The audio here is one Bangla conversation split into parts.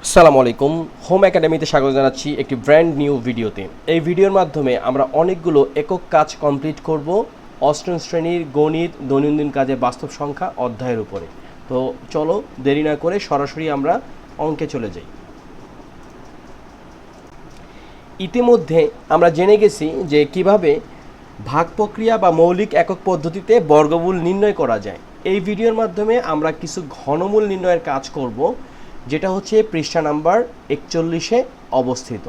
আসসালামু আলাইকুম। হোম একাডেমিতে স্বাগত জানাচ্ছি একটি ব্র্যান্ড নিউ ভিডিওতে। এই ভিডিওর মাধ্যমে আমরা অনেকগুলো একক কাজ কমপ্লিট করব অষ্টম শ্রেণীর গণিত দৈনন্দিন কাজের বাস্তব সংখ্যা অধ্যায়ের উপরে। তো চলো দেরি না করে সরাসরি আমরা অঙ্কে চলে যাই। ইতিমধ্যে আমরা জেনে গেছি যে কিভাবে ভাগ প্রক্রিয়া বা মৌলিক একক পদ্ধতিতে বর্গমূল নির্ণয় করা যায়। এই ভিডিওর মাধ্যমে আমরা কিছু ঘনমূল নির্ণয়ের কাজ করব, যেটা হচ্ছে পৃষ্ঠা নাম্বার 41-এ অবস্থিত।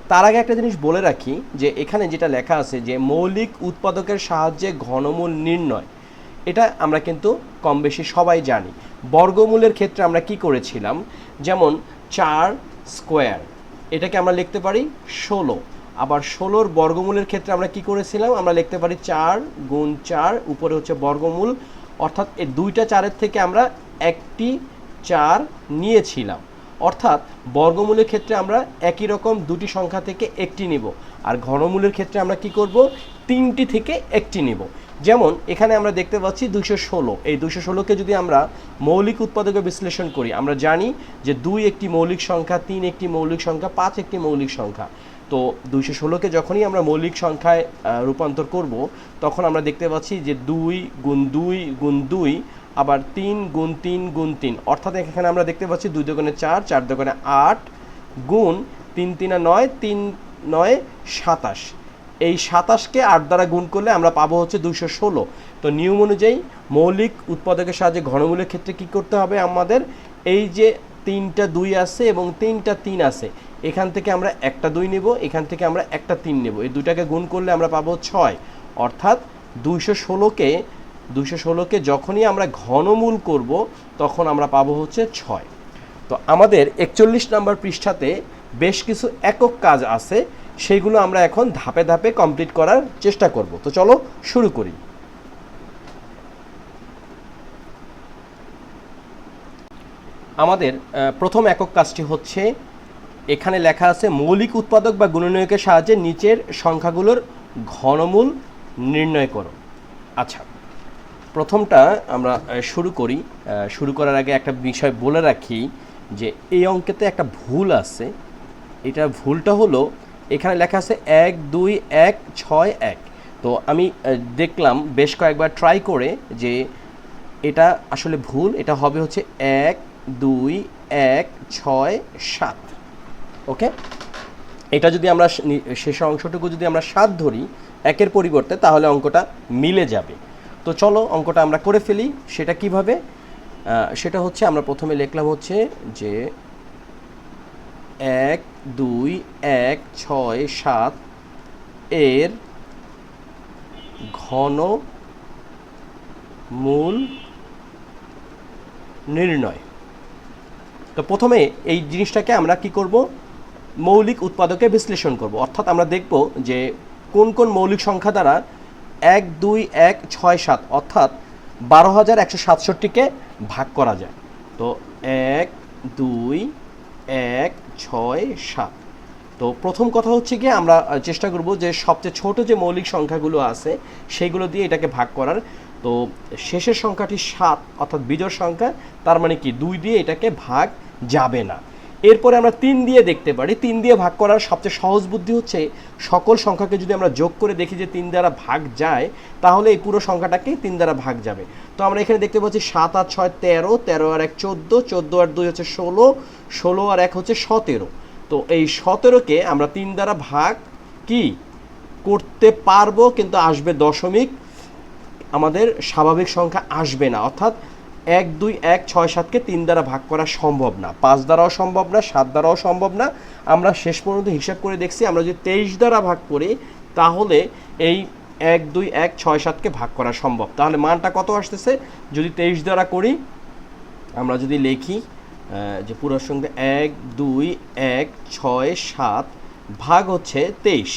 তার আগে একটা জিনিস বলে রাখি যে এখানে যেটা লেখা আছে যে মৌলিক উৎপাদকের সাহায্যে ঘনমূল নির্ণয়, এটা আমরা কিন্তু কম বেশি সবাই জানি। বর্গমূলের ক্ষেত্রে আমরা কি করেছিলাম, যেমন 4 স্কোয়ার এটাকে আমরা লিখতে পারি 16। আবার 16-র বর্গমূলের ক্ষেত্রে আমরা কি করেছিলাম, আমরা লিখতে পারি 4 গুণ 4 উপরে হচ্ছে বর্গমূল, অর্থাৎ এই দুইটা 4-এর থেকে আমরা একটি 4 নিয়েছিলাম। অর্থাৎ বর্গমূলের ক্ষেত্রে আমরা একই রকম দুটি সংখ্যা থেকে একটি নিব, আর ঘনমূলের ক্ষেত্রে আমরা কি করব, তিনটি থেকে একটি নিব। যেমন এখানে আমরা দেখতে পাচ্ছি 216। এই 216কে যদি আমরা মৌলিক উৎপাদকে বিশ্লেষণ করি, আমরা জানি যে 2 একটি মৌলিক সংখ্যা, 3 একটি মৌলিক সংখ্যা, 5 একটি মৌলিক সংখ্যা। তো 216কে যখনই আমরা মৌলিক সংখ্যায় রূপান্তর করব, তখন আমরা দেখতে পাচ্ছি যে 2 গুণ 2 গুণ 2, আবার 3 গুণ 3 গুণ 3, অর্থাৎ এখানে আমরা দেখতে পাচ্ছি 2 দুগুণে 4, 4 দুগুণে 8 গুণ 3 3 9, 3 9 27। এই 27কে 8 দ্বারা গুণ করলে আমরা পাবো হচ্ছে 216। তো নিয়ম অনুযায়ী মৌলিক উৎপাদকের সাহায্যে ঘনমূলের ক্ষেত্রে কি করতে হবে, আমাদের এই যে 3টা 2 আছে এবং 3টা 3 আছে, এখান থেকে আমরা একটা 2 নেব, এখান থেকে আমরা একটা 3 নেব, এই দুটাকে গুণ করলে আমরা পাবো 6। অর্থাৎ 216কে যখনই আমরা ঘনমূল করব, তখন আমরা পাবো হচ্ছে 6। তো আমাদের 41 নম্বর পৃষ্ঠাতে বেশ কিছু একক কাজ আছে, সেইগুলো আমরা এখন ধাপে ধাপে কমপ্লিট করার চেষ্টা করব। তো চলো শুরু করি। আমাদের প্রথম একক কাজটি হচ্ছে, এখানে লেখা আছে মৌলিক উৎপাদক বা গুণনীয়কের সাহায্যে নিচের সংখ্যাগুলোর ঘনমূল নির্ণয় করো। আচ্ছা, প্রথমটা আমরা শুরু করি। শুরু করার আগে একটা বিষয় বলে রাখি যে এই অঙ্কেতে একটা ভুল আছে। এটা ভুলটা হলো, এখানে লেখা আছে 1 2 1 6 1। তো আমি দেখলাম বেশ কয়েকবার ট্রাই করে যে এটা আসলে ভুল। এটা হবে হচ্ছে 1 2 1 6 7। ওকে, এটা যদি আমরা শেষ অংশটুকু যদি আমরা 7 ধরি একের পরিবর্তে, তাহলে অঙ্কটা মিলে যাবে। তো চলো অঙ্কটা আমরা করে ফেলি। সেটা কিভাবে, সেটা হচ্ছে আমরা প্রথমে লিখলাম হচ্ছে যে 1 2 1 6 7 এর ঘনমূল নির্ণয়। তো প্রথমে এই জিনিসটাকে আমরা কি করব, মৌলিক উৎপাদকে বিশ্লেষণ করব। অর্থাৎ আমরা দেখব যে কোন কোন মৌলিক সংখ্যা দ্বারা 1 2 1 6 7 অর্থাৎ 12,167কে ভাগ করা যায়। তো 1 2 1 6 7। তো প্রথম কথা হচ্ছে কি, আমরা চেষ্টা করব যে সবচেয়ে ছোট যে মৌলিক সংখ্যাগুলো আছে সেইগুলো দিয়ে এটাকে ভাগ করার। তো শেষের সংখ্যাটি 7 অর্থাৎ বিজোড় সংখ্যা, তার মানে কি 2 দিয়ে এটাকে ভাগ যাবে না। এরপরে আমরা 3 দিয়ে দেখতে পারি। 3 দিয়ে ভাগ করার সবচেয়ে সহজ বুদ্ধি হচ্ছে, সকল সংখ্যাকে যদি আমরা যোগ করে দেখি যে 3 দ্বারা ভাগ যায়, তাহলে এই পুরো সংখ্যাটাকে 3 দ্বারা ভাগ যাবে। তো আমরা এখানে দেখতে পাচ্ছি 7 আর 6 13, 13 আর 1 14, 14 আর 2 হচ্ছে 16, 16 আর 1 হচ্ছে 17। তো এই 17কে আমরা 3 দ্বারা ভাগ কি করতে পারবো, কিন্তু আসবে দশমিক, আমাদের স্বাভাবিক সংখ্যা আসবে না। অর্থাৎ 1 2 1 6 7কে 3 দ্বারা ভাগ করা সম্ভব না, 5 দ্বারাও সম্ভব না, 7 দ্বারাও সম্ভব না। আমরা শেষ পর্যন্ত হিসাব করে দেখছি, আমরা যদি 23 দ্বারা ভাগ করি, তাহলে এই 1 2 1 6 7কে ভাগ করা সম্ভব। তাহলে মানটা কত আসতেছে, যদি 23 দ্বারা করি, আমরা যদি লিখি যে পুরো সংখ্যা 1 2 1 6 7 ভাগ হচ্ছে 23,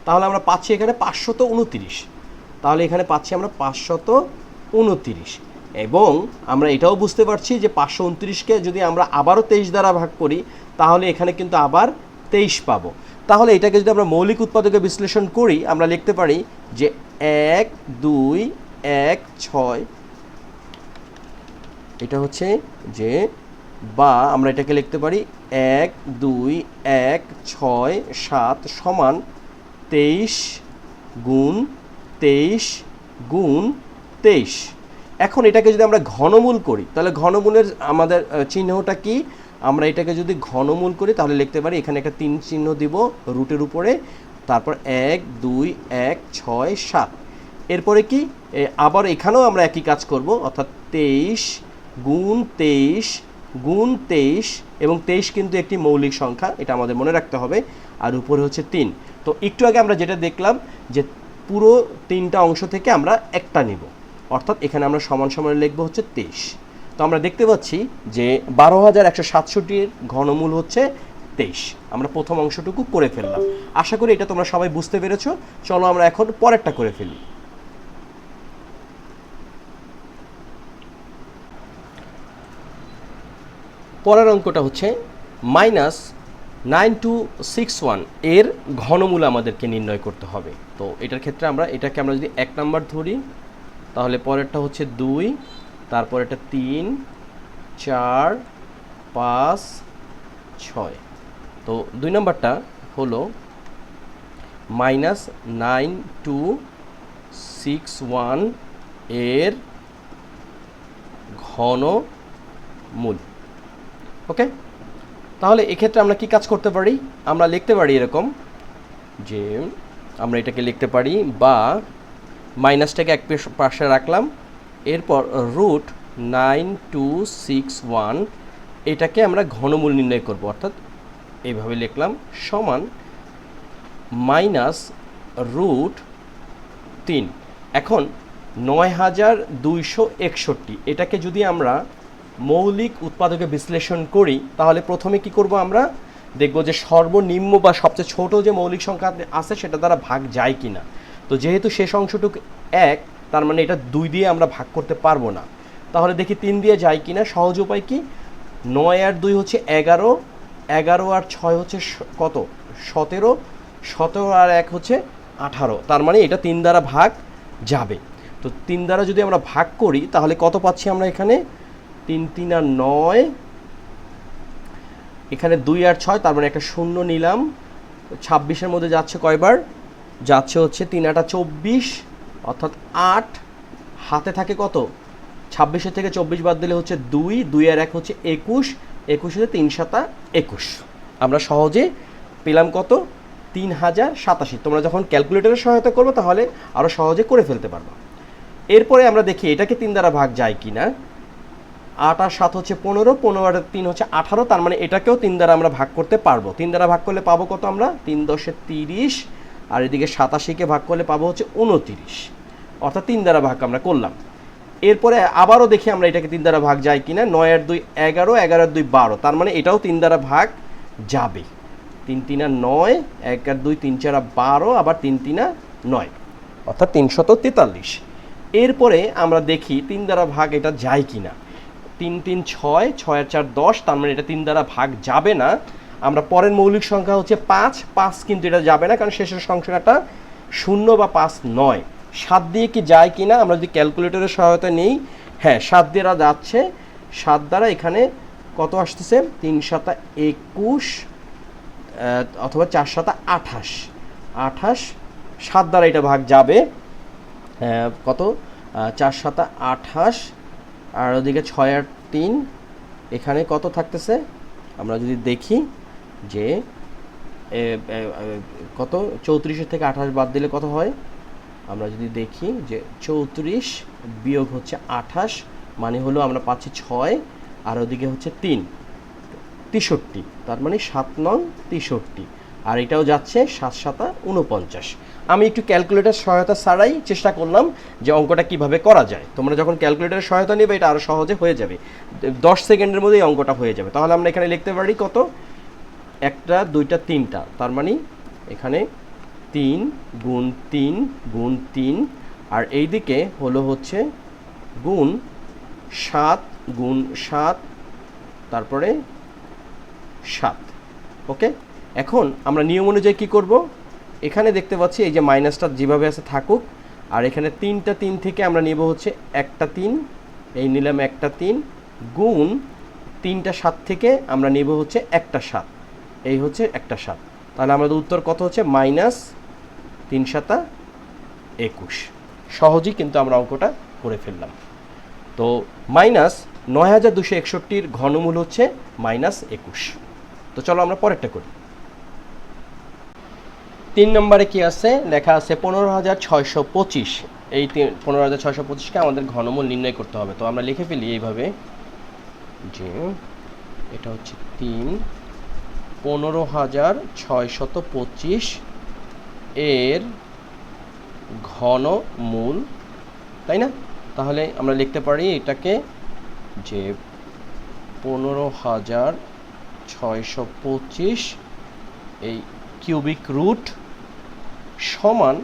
তাহলে আমরা পাচ্ছি এখানে 529। তাহলে এখানে পাচ্ছি আমরা 529। এবং আমরা এটাও বুঝতে পারছি যে 529কে যদি আমরা আবারও 23 দ্বারা ভাগ করি, তাহলে এখানে কিন্তু আবার 23 পাবো। তাহলে এটাকে যদি আমরা মৌলিক উৎপাদকে বিশ্লেষণ করি, আমরা লিখতে পারি যে 1 2 1 6, এটা হচ্ছে যে বা আমরা এটাকে লিখতে পারি 1 2 1 6 7 সমান 23 গুণ 23 গুণ 23। এখন এটাকে যদি আমরা ঘনমূল করি তাহলে ঘনমূলের আমাদের চিহ্নটা কি, আমরা এটাকে যদি ঘনমূল করি তাহলে লিখতে পারি এখানে একটা 3 চিহ্ন দিব রুটের উপরে, তারপর 1 2 1 6 7। এরপরে কি আবার এখানেও আমরা একই কাজ করব, অর্থাৎ 23 গুণ 23 গুণ 23, এবং 23 কিন্তু একটি মৌলিক সংখ্যা, এটা আমাদের মনে রাখতে হবে। আর উপরে হচ্ছে 3। তো একটু আগে আমরা যেটা দেখলাম যে পুরো 3টা অংশ থেকে আমরা একটা নিব, অর্থাৎ এখানে আমরা সমান সমান লিখব হচ্ছে 23। তো আমরা দেখতে পাচ্ছি যে 12,167-এর ঘনমূল হচ্ছে 23। আমরা প্রথম অংশটুকু করে ফেললাম। আশা করি এটা তোমরা সবাই বুঝতে পেরেছো। চলো আমরা এখন পরেরটা করে ফেলি। পরের অঙ্কটা হচ্ছে -9261 এর ঘনমূল আমাদেরকে নির্ণয় করতে হবে। তো এটার ক্ষেত্রে এটাকে আমরা যদি 1 নাম্বার ধরি তাহলে পরেরটা হচ্ছে 2, তারপর এটা 3 4 5 6। তো 2 নাম্বারটা হলো -9261 এর ঘনমূল। ওকে, তাহলে এক্ষেত্রে আমরা কি কাজ করতে পারি, আমরা লিখতে পারি এরকম যে আমরা এটাকে লিখতে পারি, বা মাইনাসটাকে এক পাশে রাখলাম, এরপর √9261 এটাকে আমরা ঘনমূল নির্ণয় করব, অর্থাৎ এইভাবে লিখলাম সমান -√3। এখন 9261 এটাকে যদি আমরা মৌলিক উৎপাদকে বিশ্লেষণ করি তাহলে প্রথমে কি করব, আমরা দেখব যে সর্বনিম্ন বা সবচেয়ে ছোট যে মৌলিক সংখ্যা আছে সেটা দ্বারা ভাগ যায় কিনা। তো যেহেতু শেষ অংশটুকু 1, তার মানে এটা 2 দিয়ে আমরা ভাগ করতে পারবো না, তাহলে দেখি 3 দিয়ে যায় কিনা। সহজ উপায় কি, 9 আর 2 হচ্ছে 11, 11 আর 6 হচ্ছে কত 17, 17 আর 1 হচ্ছে 18, তার মানে এটা 3 দ্বারা ভাগ যাবে। তো 3 দ্বারা যদি আমরা ভাগ করি তাহলে কত পাচ্ছি আমরা এখানে, 3 3 আর 9, এখানে 2 আর 6, তার মানে একটা শূন্য নিলাম। 26-এর মধ্যে যাচ্ছে কয়বার, যাচ্ছে হচ্ছে 3 8 24, অর্থাৎ 8, হাতে থাকে কত, 26-এর থেকে 24 বাদ দিলে হচ্ছে 2, 2 আর 1 হচ্ছে 21, 21 3 7 21। আমরা সহজে পেলাম কত, 3087। তোমরা যখন ক্যালকুলেটরের সহায়তা করবে তাহলে আরও সহজে করে ফেলতে পারবে। এরপরে আমরা দেখি এটাকে 3 দ্বারা ভাগ যায় কিনা। 8 আর 7 হচ্ছে 15, 15 আর 3 হচ্ছে 18, তার মানে এটাকেও 3 দ্বারা আমরা ভাগ করতে পারবো। 3 দ্বারা ভাগ করলে পাবো কত, আমরা 3 10 30, আর এদিকে 87-কে ভাগ করলে পাবো হচ্ছে 29, অর্থাৎ 3 দ্বারা ভাগ আমরা করলাম। এরপরে আবারও দেখি আমরা এটাকে 3 দ্বারা ভাগ যায় কিনা। 9 আর 2 11, 11 আর 2 12, তার মানে এটাও 3 দ্বারা ভাগ যাবে। 3 3 আর 9, 1 আর 2 3 4 আর 12, আবার 3 3 আর 9, অর্থাৎ 343। এরপরে আমরা দেখি 3 দ্বারা ভাগ এটা যায় কিনা। 3 3 6, 6 আর 4 10, তার মানে এটা 3 দ্বারা ভাগ যাবে না। আমরা পরের মৌলিক সংখ্যা হচ্ছে 5, 5 কিন্তু এটা যাবে না, কারণ শেষের সংখ্যাটা 0 বা 5 নয়। 7 দিয়ে কি যায় কিনা, আমরা যদি ক্যালকুলেটরের সহায়তা নিই, হ্যাঁ 7 দিয়ে যাচ্ছে। 7 দ্বারা এখানে কত আসতেছে, 3 7 21, অথবা 4 7 28, 28, 7 দ্বারা এটা ভাগ যাবে কত, 4 7 28, আর ওদিকে 6 আর 3, এখানে কত থাকতেছে, আমরা যদি দেখি যে কত, 34-এর থেকে 28 বাদ দিলে কত হয়, আমরা যদি দেখি যে 34 বিয়োগ হচ্ছে 28, মানে হলো আমরা পাচ্ছি 6, আর ওদিকে হচ্ছে 3, 63, তার মানে 7 9 63, আর এটাও যাচ্ছে 7 7 49। আমি একটু ক্যালকুলেটর সহায়তা ছাড়াই চেষ্টা করলাম যে অঙ্কটা কিভাবে করা যায়। তোমরা যখন ক্যালকুলেটরের সহায়তা নেবে এটা আরও সহজে হয়ে যাবে, 10 সেকেন্ডের মধ্যেই অঙ্কটা হয়ে যাবে। তাহলে আমরা এখানে লিখতে পারি কত, 1টা 2টা 3টা, তার মানে এখানে 3 গুণ 3 গুণ 3, আর এইদিকে হলো হচ্ছে গুণ 7 গুণ 7, তারপরে 7। ওকে, এখন আমরা নিয়ম অনুযায়ী কী করব, এখানে দেখতে পাচ্ছি এই যে মাইনাসটা যেভাবে আছে থাকুক, আর এখানে 3টা 3 থেকে আমরা নেব হচ্ছে একটা 3, এই নিলাম একটা 3, গুণ 3টা 7 থেকে আমরা নেব হচ্ছে একটা 7, এই হচ্ছে একটা 7। তাহলে আমাদের উত্তর কত হচ্ছে -3 7 21। সহজেই কিন্তু আমরা অঙ্কটা করে ফেললাম। তো -9261 ঘনমূল হচ্ছে -21। তো চলো আমরা পরেরটা করি। 3 নম্বরে কি আছে, লেখা আছে 15625। এই 15625কে আমাদের ঘনমূল নির্ণয় করতে হবে। তো আমরা লিখে ফেলি এইভাবে যে এটা হচ্ছে 3 15625 এর ঘনমূল, তাই না? তাহলে আমরা লিখতে পারি এটাকে যে 15625 এই কিউবিক রুট সমান,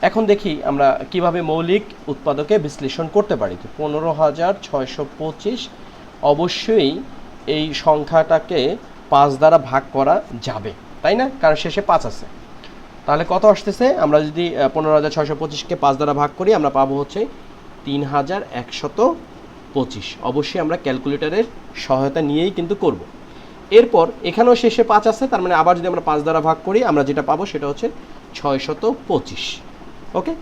এখন দেখি আমরা কিভাবে মৌলিক উৎপাদকে বিশ্লেষণ করতে পারি। তো 15625 অবশ্যই এই সংখ্যাটাকে 5 দ্বারা ভাগ করা যাবে, তাই না? কারণ শেষে 5 আছে। তাহলে কত আসতেছে, আমরা যদি 15625কে 5 দ্বারা ভাগ করি আমরা পাবো হচ্ছে 3125। অবশ্যই আমরা ক্যালকুলেটরের সহায়তা নিয়েই কিন্তু করব। এরপর এখানেও শেষে 5 আছে, তার মানে আবার যদি আমরা 5 দ্বারা ভাগ করি আমরা যেটা পাবো সেটা হচ্ছে 625। ওকে,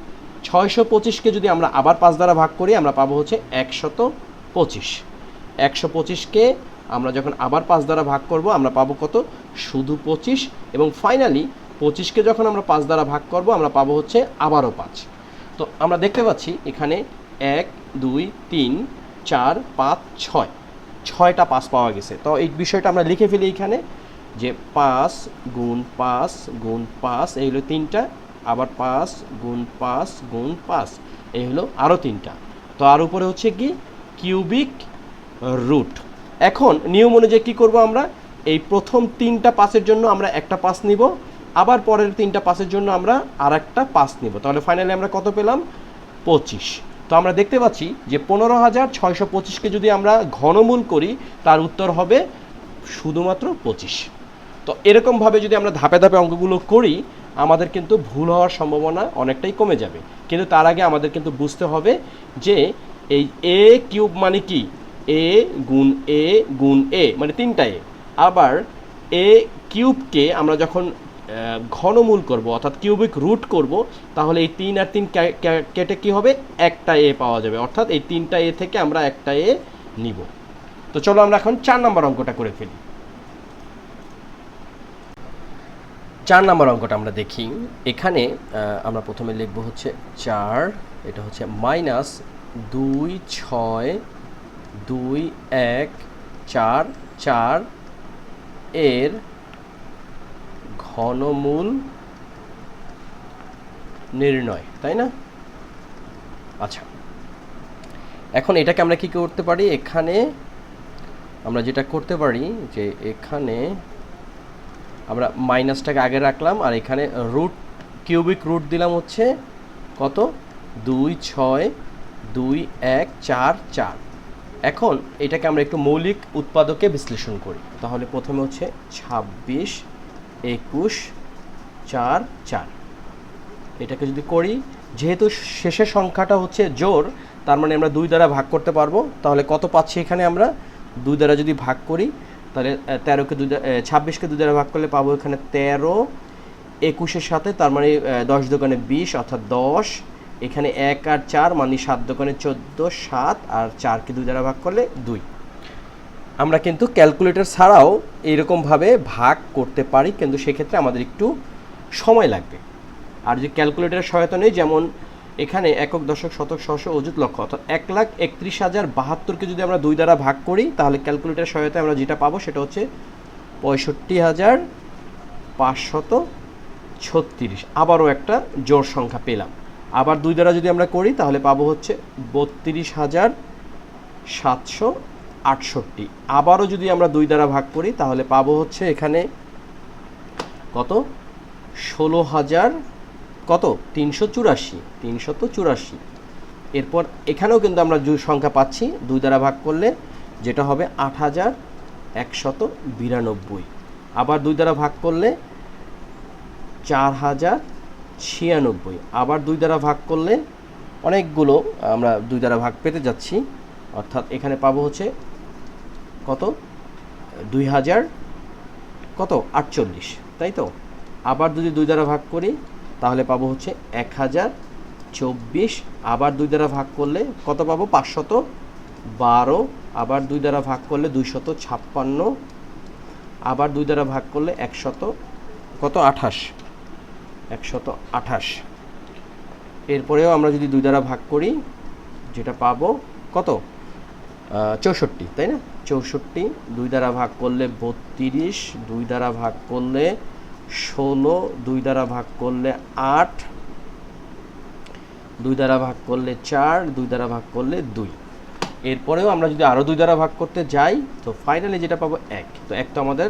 625কে যদি আমরা আবার 5 দ্বারা ভাগ করি আমরা পাবো হচ্ছে 125। 125কে আমরা যখন আবার 5 দ্বারা ভাগ করব আমরা পাবো কত, শুধু 25। এবং ফাইনালি 25কে যখন আমরা 5 দ্বারা ভাগ করব আমরা পাবো হচ্ছে আবারও 5। তো আমরা দেখতে পাচ্ছি এখানে 1 2 3 4 5 6, 6টা 5 পাওয়া গেছে। তো এই বিষয়টা আমরা লিখে ফেলি এখানে যে 5 গুণ 5 গুণ 5 এই হলো 3টা, আবার 5 গুণ 5 গুণ 5 এই হলো আরও 3টা। তো আর উপরে হচ্ছে কি কিউবিক রুট। এখন নিয়ম অনুযায়ী কী করবো, আমরা এই প্রথম 3টা 5-এর জন্য আমরা একটা 5 নিব, আবার পরের 3টা 5-এর জন্য আমরা আর একটা 5 নিব। তাহলে ফাইনালি আমরা কত পেলাম, 25। তো আমরা দেখতে পাচ্ছি যে 15625কে যদি আমরা ঘনমূল করি তার উত্তর হবে শুধুমাত্র 25। তো এরকমভাবে যদি আমরা ধাপে ধাপে অঙ্কগুলো করি আমাদের কিন্তু ভুল হওয়ার সম্ভাবনা অনেকটাই কমে যাবে। কিন্তু তার আগে আমাদের কিন্তু বুঝতে হবে যে এই এ কিউব মানে কি, এ গুণ এ গুণ এ মানে 3টা এ। আবার এ কিউবকে আমরা যখন ঘনমূল করব অর্থাৎ কিউবিক রুট করব তাহলে এই 3 আর 3 কেটে কি হবে, একটা এ পাওয়া যাবে। অর্থাৎ এই 3টা এ থেকে আমরা একটা এ নিব। তো চলো আমরা এখন 4 নম্বর অঙ্কটা করে ফেলি। 4 নম্বর অঙ্কটা আমরা দেখি। এখানে আমরা প্রথমে লিখব হচ্ছে 4, এটা হচ্ছে -2 6 2 1 4 4 এর ঘনমূল নির্ণয়, তাই না? আচ্ছা, এখন এটাকে আমরা কি করতে পারি, এখানে আমরা যেটা করতে পারি যে এখানে আমরা মাইনাসটাকে আগে রাখলাম আর এখানে রুট কিউবিক রুট দিলাম হচ্ছে কত, 2 6 2 1 4 4। এখন এটাকে আমরা একটু মৌলিক উৎপাদকে বিশ্লেষণ করি। তাহলে প্রথমে হচ্ছে 26 21 4 4। এটাকে যদি করি, যেহেতু শেষের সংখ্যাটা হচ্ছে জোড় তার মানে আমরা 2 দ্বারা ভাগ করতে পারবো। তাহলে কত পাচ্ছি এখানে, আমরা 2 দ্বারা যদি ভাগ করি তাহলে 26কে 2 দ্বারা ভাগ করলে পাবো এখানে 13, 21-এর সাথে তার মানে 10 দোকানে 20 অর্থাৎ 10। এখানে 1 আর 4 মানে 7 দোকানে 14, 7 আর 4কে 2 দ্বারা ভাগ করলে 2। আমরা কিন্তু ক্যালকুলেটর ছাড়াও এইরকমভাবে ভাগ করতে পারি, কিন্তু সেক্ষেত্রে আমাদের একটু সময় লাগবে। আর যদি ক্যালকুলেটরের সহায়তা নেই, যেমন এখানে একক দশক শতক সহস্র অযুত লক্ষ অর্থাৎ 1,31,072কে যদি আমরা 2 দ্বারা ভাগ করি তাহলে ক্যালকুলেটরের সহায়তায় আমরা যেটা পাবো সেটা হচ্ছে 65,536। আবারও একটা জোড় সংখ্যা পেলাম। আবার 2 দ্বারা যদি আমরা করি তাহলে পাবো হচ্ছে 32,768। আবারও যদি আমরা 2 দ্বারা ভাগ করি তাহলে পাবো হচ্ছে এখানে কত, 16,000 কত 384। এরপর এখানেও কিন্তু আমরা সংখ্যা পাচ্ছি 2 দ্বারা ভাগ করলে, যেটা হবে 8,192। আবার 2 দ্বারা ভাগ করলে 4,096। আবার 2 দ্বারা ভাগ করলে অনেকগুলো আমরা 2 দ্বারা ভাগ পেতে যাচ্ছি, অর্থাৎ এখানে পাবো হচ্ছে কত 2000 কত 48, তাই তো। আবার যদি 2 দ্বারা ভাগ করি তাহলে পাবো হচ্ছে 1024, আবার 2 দ্বারা ভাগ করলে কত পাবো 512, আবার 2 দ্বারা ভাগ করলে 256, আবার 2 দ্বারা ভাগ করলে 128। এরপরেও আমরা যদি 2 দ্বারা ভাগ করি যেটা পাবো কত 64, তাই না। 64 2 দ্বারা ভাগ করলে 32, 2 দ্বারা ভাগ করলে 16, 2 দ্বারা ভাগ করলে 8, 2 দ্বারা ভাগ করলে 4, 2 দ্বারা ভাগ করলে 2। এরপরেও আমরা যদি আরও 2 দ্বারা ভাগ করতে যাই তো ফাইনালি যেটা পাবো 1। তো 1 তো আমাদের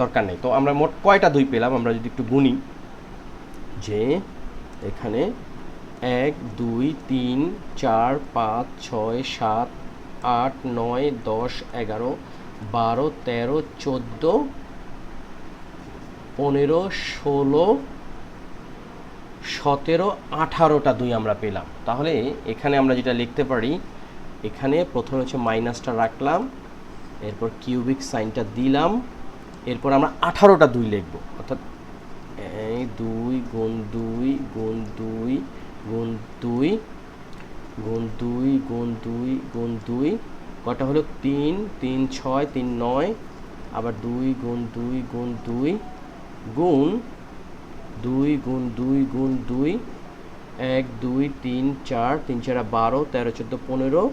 দরকার নেই। তো আমরা মোট কয়টা 2 পেলাম আমরা যদি একটু গুনি, যে এখানে 1 2 3 4 5 6 7 8 9 10 11 12 13 14 15 16 17 18টা 2 আমরা পেলাম। তাহলে এখানে আমরা যেটা লিখতে পারি, এখানে প্রথমে হচ্ছে মাইনাসটা রাখলাম, এরপর কিউবিক সাইনটা দিলাম, এরপর আমরা 18টা 2 লিখব, অর্থাৎ 2 গুণ 2 গুণ 2 গুণ 2 গুণ 2 গুণ 2 গুণ 2, কটা হলো 3 3 6 3 9, আবার 2 গুণ 2 গুণ 2 গুণ 2 গুণ 2 গুণ 2, 1 2 3 4 3 4 12 13 14 15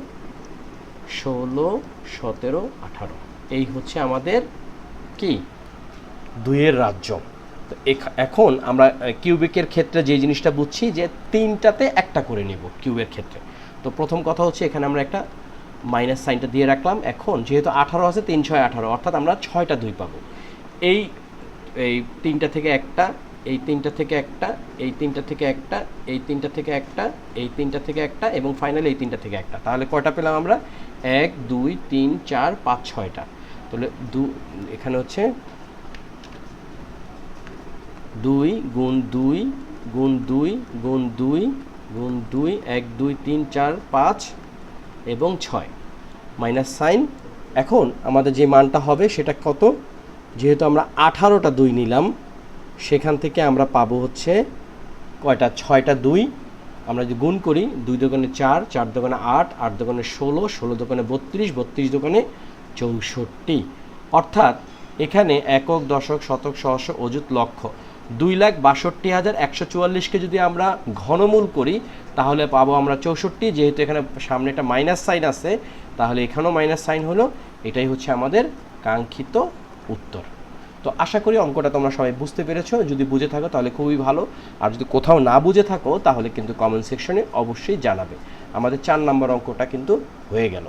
16 17 18। এই হচ্ছে আমাদের কি 2-এর রাজ্য। তো এখন আমরা কিউবিকের ক্ষেত্রে যে জিনিসটা বুঝছি যে 3টাতে একটা করে নেব কিউবের ক্ষেত্রে। তো প্রথম কথা হচ্ছে এখানে আমরা একটা মাইনাস সাইনটা দিয়ে রাখলাম। এখন যেহেতু 18 আছে 3 6 18, অর্থাৎ আমরা 6টা 2 পাবো। এই 3টা থেকে একটা, এই 3টা থেকে একটা, এই 3টা থেকে একটা, এই 3টা থেকে একটা, এই 3টা থেকে একটা, এবং ফাইনালি এই 3টা থেকে একটা। তাহলে কয়টা পেলাম আমরা 1 2 3 4 5 6টা। তাহলে এখানে হচ্ছে 2 গুণ 2 গুণ 2 গুণ 2 গুণ 2 1 2 3 4 5 এবং 6 মাইনাস সাইন। এখন আমাদের যে মানটা হবে সেটা কত, যেহেতু আমরা 18টা 2 নিলাম সেখান থেকে আমরা পাবো হচ্ছে কয়টা 6টা 2। আমরা যদি গুণ করি 2 দোকানে 4, 4 দোকানে 8, 8 দোকানে 16, 16 দোকানে 32, 32 দোকানে 64, অর্থাৎ এখানে একক দশক শতক সহস্র অযুত লক্ষ 2,62,144কে যদি আমরা ঘনমূল করি তাহলে পাবো আমরা 64। যেহেতু এখানে সামনে একটা মাইনাস সাইন আছে তাহলে এখানেও মাইনাস সাইন হলো। এটাই হচ্ছে আমাদের কাঙ্ক্ষিত উত্তর। তো আশা করি অঙ্কটা তোমরা সবাই বুঝতে পেরেছো। যদি বুঝে থাকো তাহলে খুবই ভালো, আর যদি কোথাও না বুঝে থাকো তাহলে কিন্তু কমেন্ট সেকশনে অবশ্যই জানাবে। আমাদের 4 নম্বর অঙ্কটা কিন্তু হয়ে গেল।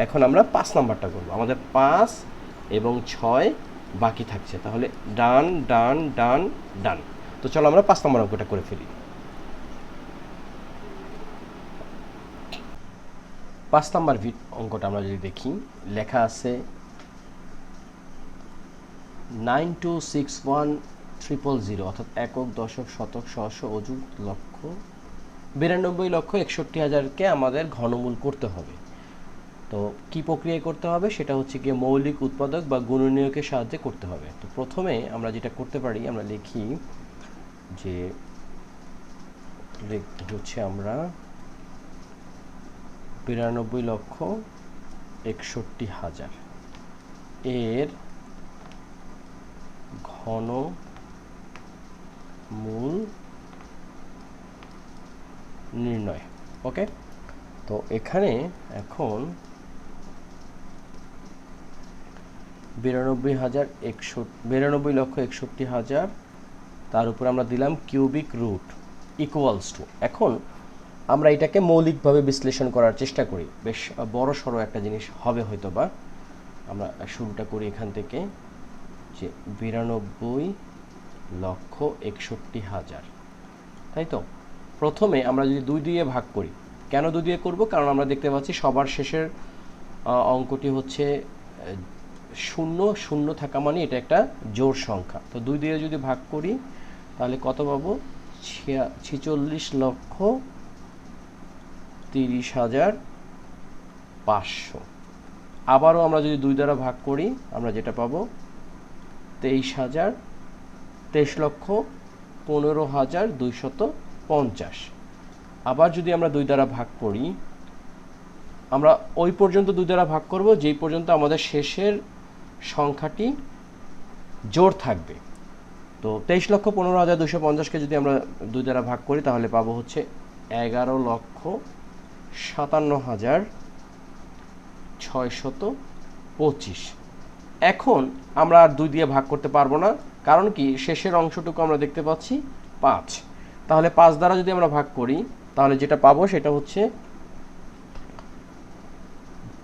এখন আমরা 5 নম্বরটা করবো। আমাদের 5 এবং 6 বাকি থাকছে, তাহলে ডান ডান ডান ডান। তো চলো আমরা 5 নম্বর অঙ্কটা করে ফেলি। 5 নম্বর অঙ্কটা আমরা যদি দেখি, লেখা আছে 9261,000, অর্থাৎ একক দশক শতক সহস্র অযুত লক্ষ 92,61,000কে আমাদের ঘনমূল করতে হবে। তো কি প্রক্রিয়ায় করতে হবে সেটা হচ্ছে গিয়ে মৌলিক উৎপাদক বা গুণনীয়কের সাহায্যে করতে হবে। তো প্রথমে আমরা যেটা করতে পারি, আমরা লিখি যে হচ্ছে আমরা 92,61,000 এর ঘনমূল নির্ণয়। ওকে, তো এখানে এখন 92,61,000 তার উপর আমরা দিলাম কিউবিক রুট ইকুয়ালস টু। এখন আমরা এটাকে মৌলিকভাবে বিশ্লেষণ করার চেষ্টা করি, বেশ বড় সড়ো একটা জিনিস হবে হয়তো বা। আমরা শুরুটা করি এখান থেকে, যে 92,61,000, তাই তো। প্রথমে আমরা যদি 2 দিয়ে ভাগ করি, কেন 2 দিয়ে করব, কারণ আমরা দেখতে পাচ্ছি সবার শেষের অঙ্কটি হচ্ছে 0 0 থাকা মানে এটা একটা জোড় সংখ্যা। তো 2 দিয়ে যদি ভাগ করি তাহলে কত পাবো 46,30,500। আবারও আমরা যদি 2 দ্বারা ভাগ করি আমরা যেটা পাবো 23,15,250। আবার যদি আমরা 2 দ্বারা ভাগ করি, আমরা ওই পর্যন্ত 2 দ্বারা ভাগ করব যেই পর্যন্ত আমাদের শেষের সংখ্যাটি জোড় থাকবে। তো 23,15,250কে যদি আমরা 2 দ্বারা ভাগ করি তাহলে পাবো হচ্ছে 11,57,625। এখন আমরা আর 2 দিয়ে ভাগ করতে পারবো না, কারণ কি শেষের অংশটুকু আমরা দেখতে পাচ্ছি 5। তাহলে 5 দ্বারা যদি আমরা ভাগ করি তাহলে যেটা পাবো সেটা হচ্ছে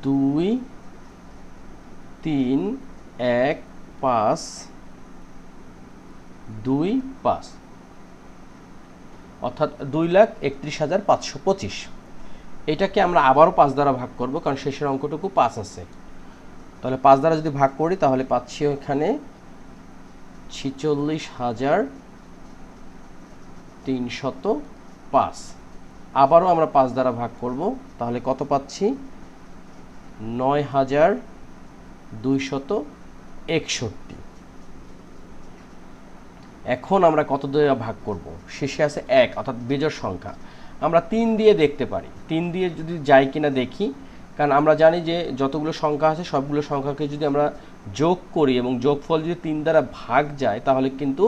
2, 3, 1, 5, 2, 5, অর্থাৎ 2,31,525। এটাকে আমরা আবারও 5 দ্বারা ভাগ করব, কারণ শেষের অঙ্কটুকু 5 আছে। তাহলে 5 দ্বারা যদি ভাগ করি তাহলে পাচ্ছি এখানে 46,305। আবারও আমরা 5 দ্বারা ভাগ করব, তাহলে কত পাচ্ছি 9,261। এখন আমরা কত দিয়ে ভাগ করব? শেষে আছে 1, অর্থাৎ বিজোড় সংখ্যা। আমরা 3 দিয়ে দেখতে পারি, 3 দিয়ে যদি যাই কিনা দেখি, কারণ আমরা জানি যে যতগুলো সংখ্যা আছে সবগুলো সংখ্যাকে যদি আমরা যোগ করি এবং যোগফল যদি 3 দ্বারা ভাগ যায় তাহলে কিন্তু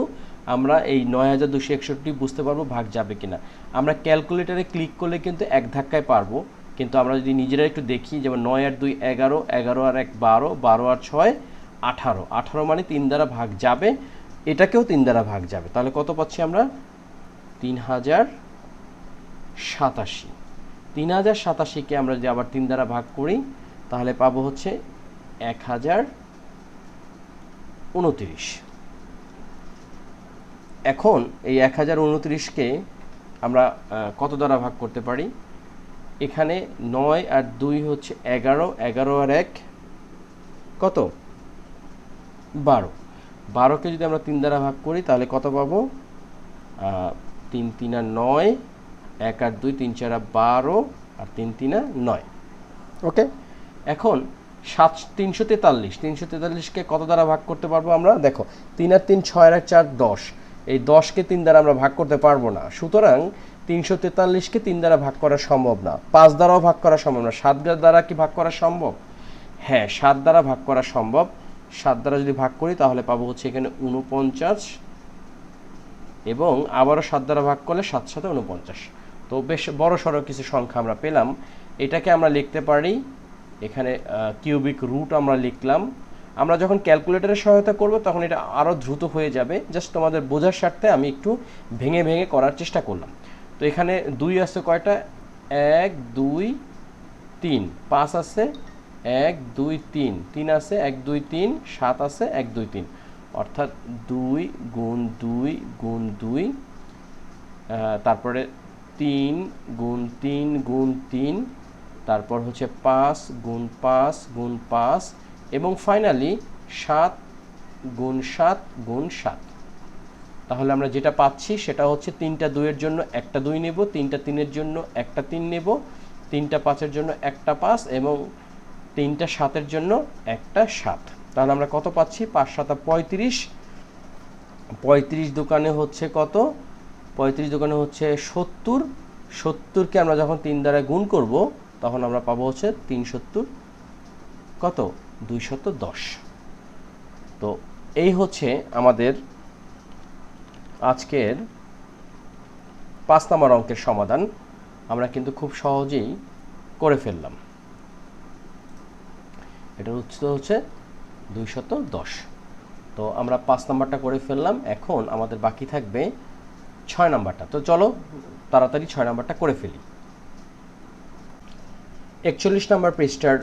আমরা এই 9,261 বুঝতে পারবো ভাগ যাবে কিনা। আমরা ক্যালকুলেটরে ক্লিক করলে কিন্তু এক ধাক্কায় পারবো, কিন্তু আমরা যদি নিজেরা একটু দেখি, যেমন 9 আর 2 11, 11 আর 1 12, 12 আর 6 18, 18 মানে 3 দ্বারা ভাগ যাবে, এটাকেও 3 দ্বারা ভাগ যাবে। তাহলে কত পাচ্ছি আমরা 3,087। 3,087কে আমরা যদি আবার 3 দ্বারা ভাগ করি তাহলে পাবো হচ্ছে 1,029। এখন এই 1,029কে আমরা কত দ্বারা ভাগ করতে পারি? এখানে 9 আর 2 হচ্ছে 11, 11 আর 1 কত 12, 12কে যদি আমরা 3 দ্বারা ভাগ করি তাহলে কত পাবো? 3 3 আর 9, 1 আর 2, 3 4 আর 12, আর 3 3 আর 9। ওকে, এখন 343কে কত দ্বারা ভাগ করতে পারবো আমরা? দেখো 3 আর 3 6 আর 1 4 10, এই 10কে 3 দ্বারা আমরা ভাগ করতে পারবো না, সুতরাং 343কে 3 দ্বারা ভাগ করা সম্ভব না। 5 দ্বারাও ভাগ করা সম্ভব না। 7 দ্বারা কি ভাগ করা সম্ভব? হ্যাঁ, 7 দ্বারা ভাগ করা সম্ভব। 7 দ্বারা যদি ভাগ করি তাহলে পাবো হচ্ছে এখানে 49, এবং আবারও 7 দ্বারা ভাগ করলে 7 7 49। তো বেশ বড় সড়ো কিছু সংখ্যা আমরা পেলাম। এটাকে আমরা লিখতে পারি, এখানে কিউবিক রুট আমরা লিখলাম। আমরা যখন ক্যালকুলেটরের সহায়তা করব তখন এটা আরও দ্রুত হয়ে যাবে, জাস্ট তোমাদের বোঝার স্বার্থে আমি একটু ভেঙে ভেঙে করার চেষ্টা করলাম। তো এখানে 2 আছে কয়টা? 1 2 3, 5 আছে 1 2 3, 3 আছে 1 2 3, 7 আছে 1 2 3, অর্থাৎ 2 গুণ 2 গুণ 2, তারপরে 3 গুণ 3 গুণ 3, তারপর হচ্ছে 5 গুণ 5 গুণ 5, এবং ফাইনালি 7 গুণ 7 গুণ 7। তাহলে আমরা যেটা পাচ্ছি সেটা হচ্ছে 3টা 2-এর জন্য একটা 2 নেব, 3টা 3-এর জন্য একটা 3 নেব, 3টা 5-এর জন্য একটা 5, এবং 3টা 7-এর জন্য একটা 7। তাহলে আমরা কত পাচ্ছি? 5 7 35। 35 দোকানে হচ্ছে কত? 35 দোকানে হচ্ছে 70। 70কে আমরা যখন 3 দ্বারা গুণ করব তখন আমরা পাবো হচ্ছে 3 70 কত? 210। তো এই হচ্ছে আমাদের আজকের 5 নম্বর অঙ্কের সমাধান। আমরা কিন্তু খুব সহজেই করে ফেললাম। এটার উত্তর হচ্ছে 210। তো আমরা 5 নম্বরটা করে ফেললাম, এখন আমাদের বাকি থাকবে 6 নম্বরটা। তো চলো তাড়াতাড়ি 6 নম্বরটা করে ফেলি। 41 নম্বর পৃষ্ঠার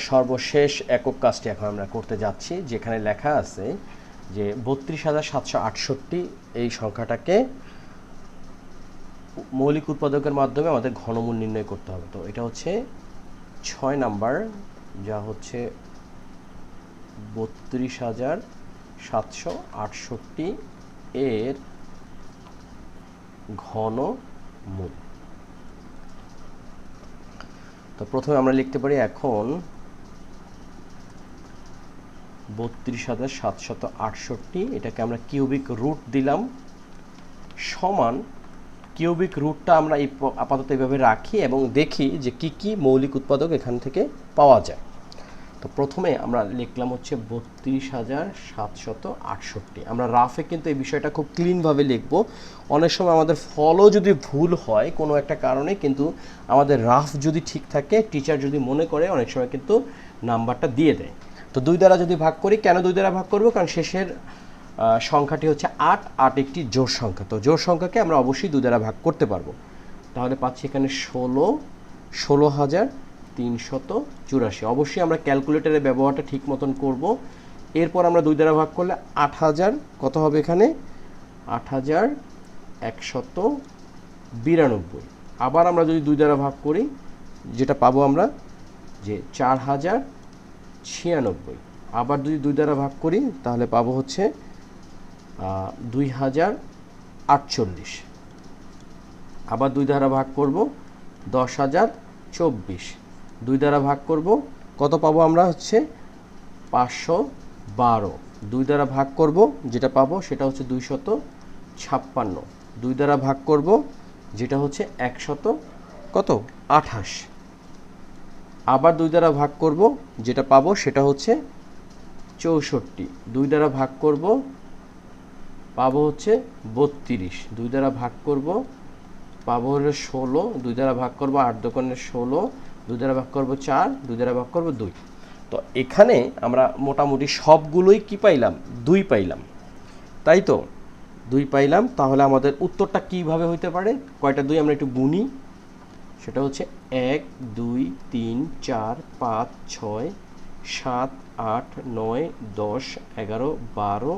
সর্বশেষ একক কাজটি এখন আমরা করতে যাচ্ছি, যেখানে লেখা আছে যে 32,768 এই সংখ্যাটাকে মৌলিক উৎপাদকের মাধ্যমে আমাদের ঘনমূল নির্ণয় করতে হবে। তো এটা হচ্ছে 6 নাম্বার, যা হচ্ছে 32,768 এর ঘনমূল। তো প্রথমে আমরা লিখতে পারি, এখন 32,768, এটাকে আমরা কিউবিক রুট দিলাম, সমান কিউবিক রুটটা আমরা আপাতত এইভাবে রাখি এবং দেখি যে কি কি মৌলিক উৎপাদক এখান থেকে পাওয়া যায়। তো প্রথমে আমরা লিখলাম হচ্ছে 32,768। আমরা রাফে কিন্তু এই বিষয়টা খুব ক্লিনভাবে লিখবো। অনেক সময় আমাদের ফলও যদি ভুল হয় কোনো একটা কারণে, কিন্তু আমাদের রাফ যদি ঠিক থাকে, টিচার যদি মনে করে, অনেক সময় কিন্তু নাম্বারটা দিয়ে দেয়। তো 2 দ্বারা যদি ভাগ করি, কেন 2 দ্বারা ভাগ করব? কারণ শেষের সংখ্যাটি হচ্ছে 8, 8 একটি জোড় সংখ্যা, তো জোড় সংখ্যাকে আমরা অবশ্যই 2 দ্বারা ভাগ করতে পারবো। তাহলে পাচ্ছি এখানে 16,384। অবশ্যই আমরা ক্যালকুলেটরের ব্যবহারটা ঠিক মতন করবো। এরপর আমরা 2 দ্বারা ভাগ করলে 8,000 কত হবে এখানে? 8,192। আবার আমরা যদি 2 দ্বারা ভাগ করি, যেটা পাবো আমরা যে 4,096। আবার যদি 2 দ্বারা ভাগ করি তাহলে পাবো হচ্ছে 2,048। আবার 2 দ্বারা ভাগ করব 10,024। 2 দ্বারা ভাগ করব কত পাবো আমরা? হচ্ছে 512। 2 দ্বারা ভাগ করব যেটা পাবো সেটা হচ্ছে 256। 2 দ্বারা ভাগ করব যেটা হচ্ছে 128। আবার 2 দ্বারা ভাগ করব যেটা পাবো সেটা হচ্ছে 64। 2 দ্বারা ভাগ করব পাবো হচ্ছে 32। 2 দ্বারা ভাগ করব পাবো হলো 16। 2 দ্বারা ভাগ করব 8 দোকানে 16। 2 দ্বারা ভাগ করব 4। 2 দ্বারা ভাগ করব 2। তো এখানে আমরা মোটামুটি সবগুলোই কি পাইলাম? 2 পাইলাম, তাই তো? 2 পাইলাম। তাহলে আমাদের উত্তরটা কিভাবে হইতে পারে? কয়টা 2 আমরা একটু গুনি। সেটা হচ্ছে 1 2 3 4 5 6 7 8 9 10 11 12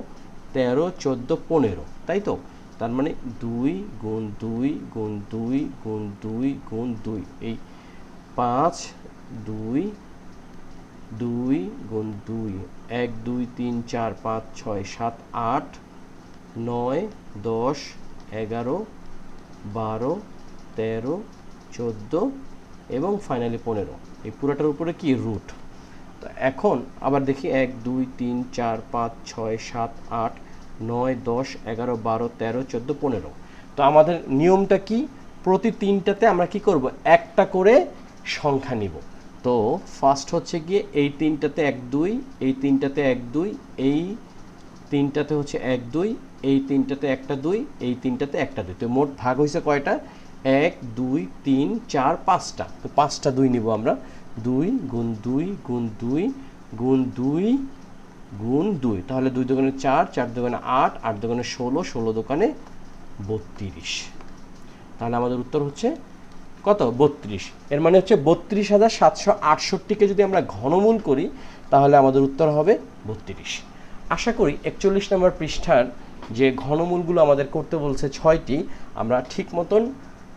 13 14 15, তাই তো? তার মানে 2 গুণ 2 গুণ 2 গুণ 2 গুণ 2, এই 5 2 2 গুণ 2, 1 2 3 4 5 6 7 8 9 10 11 12 13 14 এবং ফাইনালি 15। এই পুরোটার উপরে কি? রুট। তো এখন আবার দেখি 1 2 3 4 5 6 7 8 9 10 11 12 13 14 15। তো আমাদের নিয়মটা কি? প্রতি 3টাতে আমরা কি করব? একটা করে সংখ্যা নিব। তো ফার্স্ট হচ্ছে গিয়ে এই 3টাতে 1 2, এই 3টাতে 1 2, এই 3টাতে হচ্ছে 1 2, এই 3টাতে একটা 2, এই 3টাতে একটা 2। তো মোট ভাগ হয়েছে কয়টা? 1 2 3 4 5টা। তো 5টা 2 নিব আমরা। 2 গুণ 2 গুণ 2 গুণ 2 গুণ 2, তাহলে 2 দোকানে 4, 4 দোকানে 8, 8 দোকানে 16, 16 দোকানে 32। তাহলে আমাদের উত্তর হচ্ছে কত? 32। এর মানে হচ্ছে 32,768কে যদি আমরা ঘনমূল করি তাহলে আমাদের উত্তর হবে 32। আশা করি 41 নম্বর পৃষ্ঠার যে ঘনমূলগুলো আমাদের করতে বলছে 6টি, আমরা ঠিক মতন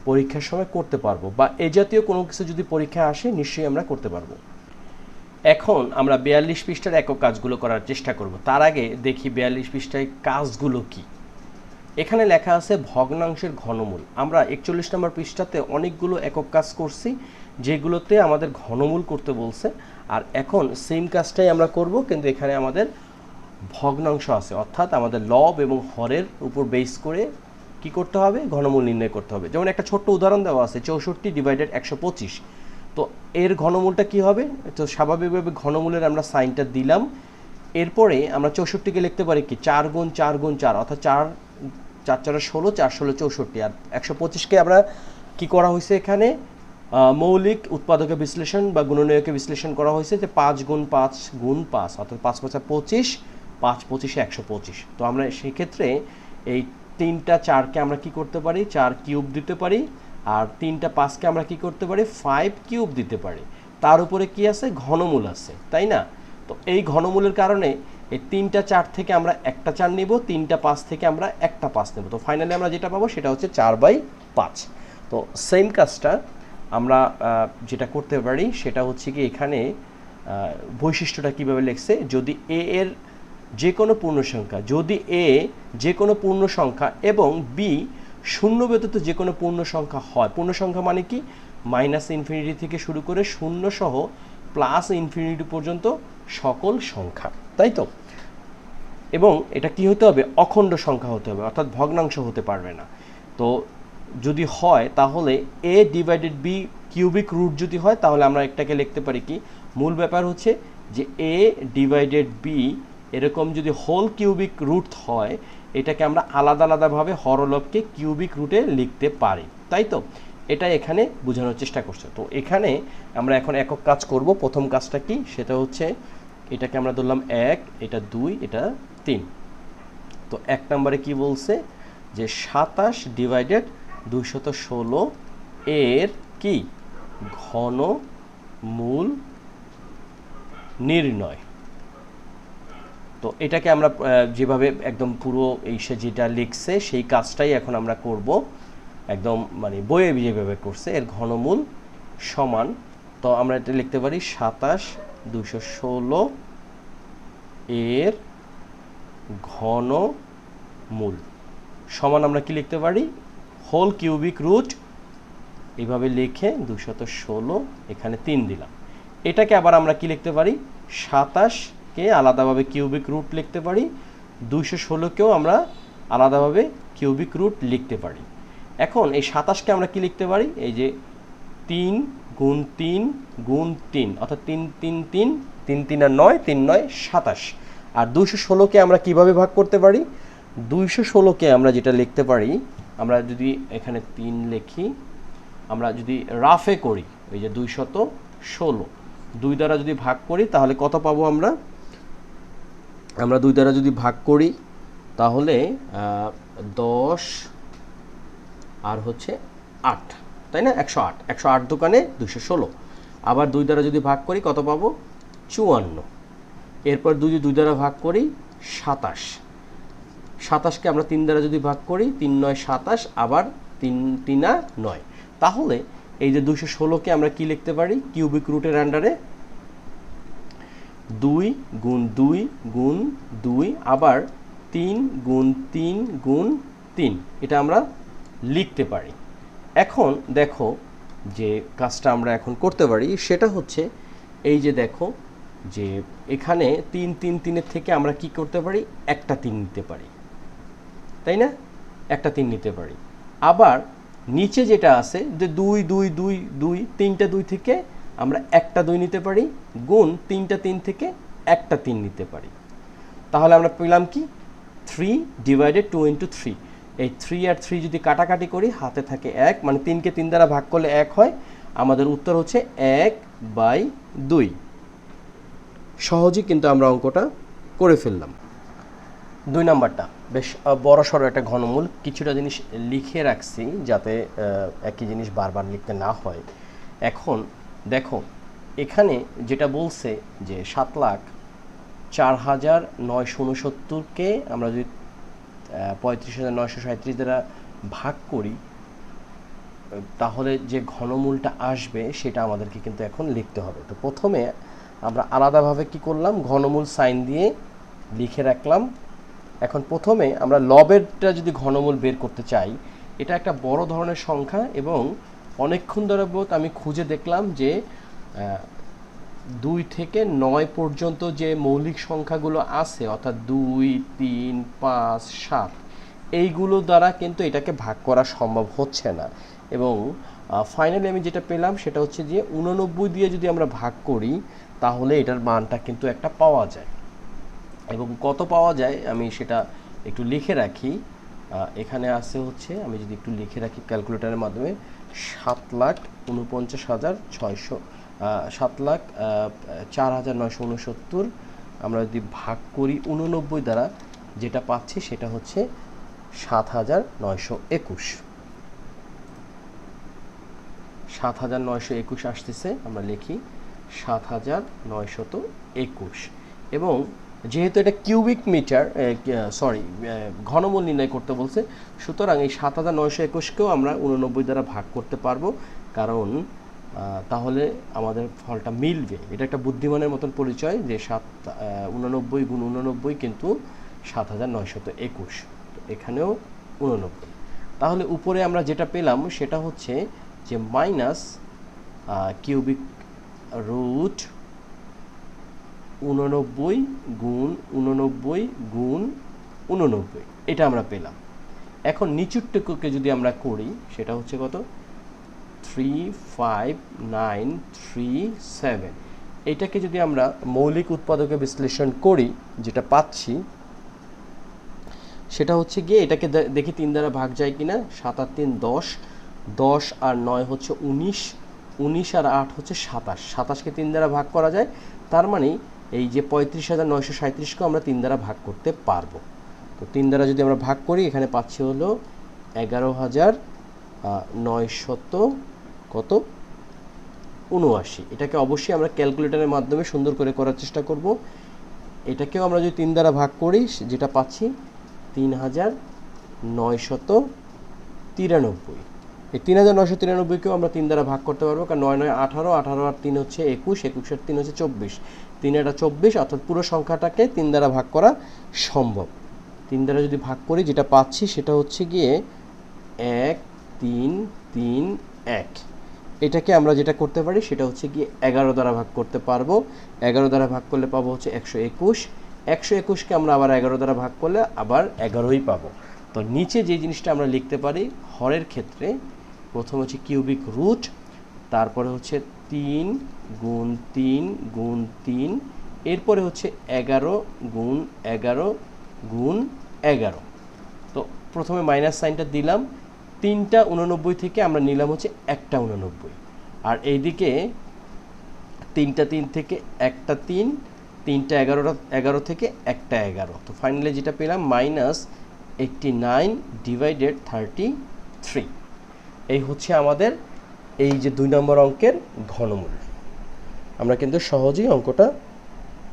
পরীক্ষার সময় করতে পারবো, বা এই জাতীয় কোনো কিছু যদি পরীক্ষা আসে নিশ্চয়ই আমরা করতে পারবো। এখন আমরা 42 পৃষ্ঠার একক কাজগুলো করার চেষ্টা করব। তার আগে দেখি 42 পৃষ্ঠায় কাজগুলো কি। এখানে লেখা আছে ভগ্নাংশের ঘনমূল। আমরা 41 নম্বর পৃষ্ঠাতে অনেকগুলো একক কাজ করছি যেগুলোতে আমাদের ঘনমূল করতে বলছে, আর এখন সেম কাজটাই আমরা করব, কিন্তু এখানে আমাদের ভগ্নাংশ আছে, অর্থাৎ আমাদের লব এবং হরের উপর বেস করে কি করতে হবে? ঘনমূল নির্ণয় করতে হবে। যেমন একটা ছোট্ট উদাহরণ দেওয়া আছে 64 ডিভাইডেড 125। তো এর ঘনমূলটা কি হবে? তো স্বাভাবিকভাবে ঘনমূলের আমরা সাইনটা দিলাম। এরপরে আমরা 64কে লিখতে পারি কি? 4 গুণ 4 গুণ 4, অর্থাৎ 4 4 4 16, 4 16 64। আর 125কে আমরা কি করা হয়েছে? এখানে মৌলিক উৎপাদকে বিশ্লেষণ বা গুণনীয়কে বিশ্লেষণ করা হয়েছে যে 5 গুণ 5 গুণ 5, অর্থাৎ 5 5 25, 5 25 125। তো আমরা সেক্ষেত্রে এই 3টা 4কে আমরা কি করতে পারি? 4 কিউব দিতে পারি, আর 3টা 5কে আমরা কি করতে পারি? 5 কিউব দিতে পারি। তার উপরে কি আছে? ঘনমূল আছে, তাই না? তো এই ঘনমূলের কারণে এই 3টা 4 থেকে আমরা একটা 4 নিব, 3টা 5 থেকে আমরা একটা 5 নেব। তো ফাইনালি আমরা যেটা পাবো সেটা হচ্ছে 4/5। তো সেম কাজটা আমরা যেটা করতে পারি সেটা হচ্ছে কি, এখানে বৈশিষ্ট্যটা কিভাবে লিখছে? যদি এ এর যে কোনো পূর্ণ সংখ্যা, যদি এ যে কোনো পূর্ণ সংখ্যা এবং বি শূন্য ব্যতীত যে কোনো পূর্ণ সংখ্যা হয়। পূর্ণ সংখ্যা মানে কি? -ইনফিনিটি থেকে শুরু করে শূন্য সহ প্লাস ইনফিনিটি পর্যন্ত সকল সংখ্যা, তাই তো। এবং এটা কি হতে হবে, অখণ্ড সংখ্যা হতে হবে, অর্থাৎ ভগ্নাংশ হতে পারবে না। তো যদি হয় তাহলে a divided b cubic root যদি হয় তাহলে আমরা একটাকে লিখতে পারি কি, মূল ব্যাপার হচ্ছে যে a ডিভাইডেড b এরকম যদি হোল কিউবিক রুট হয় এটাকে আমরা আলাদা আলাদাভাবে হরলবকে কিউবিক রুটে লিখতে পারি, তাই তো। এটা এখানে বোঝানোর চেষ্টা করছে। তো এখানে আমরা এখন একক কাজ করব। প্রথম কাজটা কি, সেটা হচ্ছে এটাকে আমরা ধরলাম 1, এটা 2, এটা 3। তো 1 নম্বরে কি বলছে যে 27 ডিভাইডেড 216 এর কি ঘনমূল নির্ণয়। তো এটাকে আমরা যেভাবে একদম পুরো এই সে যেটা লিখছে সেই কাজটাই এখন আমরা করব, একদম মানে বইয়ে যেভাবে করছে। এর ঘনমূল সমান, তো আমরা এটা লিখতে পারি 27 216 এর ঘনমূল সমান আমরা কি লিখতে পারি, হোল কিউবিক রুট এইভাবে লিখে 216 এখানে 3 দিলাম। এটাকে আবার আমরা কি লিখতে পারি, 27কে আলাদাভাবে কিউবিক রুট লিখতে পারি, 216কেও আমরা আলাদাভাবে কিউবিক রুট লিখতে পারি। এখন এই 27কে আমরা কি লিখতে পারি, এই যে 3 গুণ 3 গুণ 3, অর্থাৎ 3 3 3 3 3 আর 9, 3 9 27। আর 216কে আমরা কিভাবে ভাগ করতে পারি, 216কে আমরা যেটা লিখতে পারি, আমরা যদি এখানে 3 লিখি, আমরা যদি রাফে করি এই যে 216 2 দ্বারা যদি ভাগ করি তাহলে কত পাবো আমরা 2 দ্বারা যদি ভাগ করি তাহলে 10 আর হচ্ছে 8, তাই না, 108 108 দোকানে 216। আবার 2 দ্বারা যদি ভাগ করি কত পাবো 54। এরপর 2 দ্বারা ভাগ করি 27, 27কে আমরা 3 দ্বারা যদি ভাগ করি 3 9 27, আবার 3 3 9। তাহলে এই যে 216কে আমরা কি লিখতে পারি, কিউবিক রুটের আন্ডারে 2 গুণ 2 গুণ 2, আবার 3 গুণ 3 গুণ 3, এটা আমরা লিখতে পারি। এখন দেখো যে কাজটা আমরা এখন করতে পারি সেটা হচ্ছে এই যে দেখো যে এখানে 3 3 3-এর থেকে আমরা কি করতে পারি, একটা 3 নিতে পারি, তাই না, একটা 3 নিতে পারি। আবার নিচে যেটা আছে যে 2 2 2 2, 3টা 2 থেকে আমরা একটা 2 নিতে পারি, গুণ 3টা 3 থেকে একটা 3 নিতে পারি। তাহলে আমরা পেলাম কি 3 ডিভাইডেড 2 ইন্টু 3। এই 3 আর 3 যদি কাটাকাটি করি হাতে থাকে 1, মানে 3কে 3 দ্বারা ভাগ করলে 1 হয়। আমাদের উত্তর হচ্ছে 1/2। সহজেই কিন্তু আমরা অঙ্কটা করে ফেললাম। 2 নাম্বারটা বেশ বড় সড়ো একটা ঘনমূল, কিছুটা জিনিস লিখে রাখছি যাতে একই জিনিস বারবার লিখতে না হয়। এখন দেখো এখানে যেটা বলছে যে 7,04,969কে আমরা যদি 35,937 দ্বারা ভাগ করি তাহলে যে ঘনমূলটা আসবে সেটা আমাদেরকে কিন্তু এখন লিখতে হবে। তো প্রথমে আমরা আলাদাভাবে কি করলাম, ঘনমূল সাইন দিয়ে লিখে রাখলাম। এখন প্রথমে আমরা লবেরটা যদি ঘনমূল বের করতে চাই, এটা একটা বড় ধরনের সংখ্যা এবং অনেকক্ষণ ধরে আমি খুঁজে দেখলাম যে 2 থেকে 9 পর্যন্ত যে মৌলিক সংখ্যাগুলো আছে, অর্থাৎ 2 3 5 7, এইগুলো দ্বারা কিন্তু এটাকে ভাগ করা সম্ভব হচ্ছে না। এবং ফাইনালি আমি যেটা পেলাম সেটা হচ্ছে যে 89 দিয়ে যদি আমরা ভাগ করি তাহলে এটার মানটা কিন্তু একটা পাওয়া যায়। এবং কত পাওয়া যায় আমি সেটা একটু লিখে রাখি। এখানে আছে হচ্ছে, আমি যদি একটু লিখে রাখি ক্যালকুলেটরের মাধ্যমে, 7,04,969 আমরা যদি ভাগ করি 89 দ্বারা যেটা পাচ্ছি সেটা হচ্ছে 7,921। 7,921 আসতেছে, আমরা লিখি 7,921। এবং যেহেতু এটা কিউবিক মিটার ঘনমূল নির্ণয় করতে বলছে, সুতরাং এই 7,921কেও আমরা 89 দ্বারা ভাগ করতে পারবো, কারণ তাহলে আমাদের ফলটা মিলবে। এটা একটা বুদ্ধিমানের মতন পরিচয় যে 89 গুণ 89 কিন্তু 7,921, তো এখানেও 89। তাহলে উপরে আমরা যেটা পেলাম সেটা হচ্ছে যে মাইনাস কিউবিক রুট 89 গুণ 89 গুণ 89, এটা আমরা পেলাম। এখন নিচুরটুকুকে যদি আমরা করি সেটা হচ্ছে কত, 35937। এটাকে যদি আমরা মৌলিক উৎপাদকে বিশ্লেষণ করি, যেটা পাচ্ছি সেটা হচ্ছে গিয়ে, এটাকে দেখি 3 দ্বারা ভাগ যায় কিনা। 7 আর 3 10, 10 আর 9 হচ্ছে 19, 19 আর 8 হচ্ছে 27, 27কে 3 দ্বারা ভাগ করা যায়। তার মানে এই যে 35,937কেও আমরা 3 দ্বারা ভাগ করতে পারবো। তো 3 দ্বারা যদি আমরা ভাগ করি, এখানে পাচ্ছি হলো 11,900 কত 79। এটাকে অবশ্যই আমরা ক্যালকুলেটরের মাধ্যমে সুন্দর করে করার চেষ্টা করব। এটাকেও আমরা যদি 3 দ্বারা ভাগ করি, যেটা পাচ্ছি 3,993। এই 3,993কেও আমরা 3 দ্বারা ভাগ করতে পারবো, কারণ 9 9 18, 18 আর 3 হচ্ছে 21, 21 আর 3 হচ্ছে 24, 3 এটা 24, অর্থাৎ পুরো সংখ্যাটাকে 3 দ্বারা ভাগ করা সম্ভব। 3 দ্বারা যদি ভাগ করি, যেটা পাচ্ছি সেটা হচ্ছে গিয়ে 1331। এটাকে আমরা যেটা করতে পারি সেটা হচ্ছে গিয়ে 11 দ্বারা ভাগ করতে পারবো। 11 দ্বারা ভাগ করলে পাবো হচ্ছে 121, 121কে আমরা আবার 11 দ্বারা ভাগ করলে আবার 11ই পাবো। তো নিচে যে জিনিসটা আমরা লিখতে পারি হরের ক্ষেত্রে, প্রথম হচ্ছে কিউবিক রুট, তারপরে হচ্ছে 3 গুণ 3 গুণ 3, এরপরে হচ্ছে 11 গুণ 11 গুণ 11। তো প্রথমে মাইনাস সাইনটা দিলাম, 3টা 89 থেকে আমরা নিলাম হচ্ছে একটা 89, আর এইদিকে 3টা 3 থেকে একটা 3, 3টা 11 থেকে একটা 11। তো ফাইনালি যেটা পেলাম -89 ডিভাইডেড 33। এই হচ্ছে আমাদের এই যে 2 নম্বর অঙ্কের ঘনমূল। আমরা কিন্তু সহজেই অঙ্কটা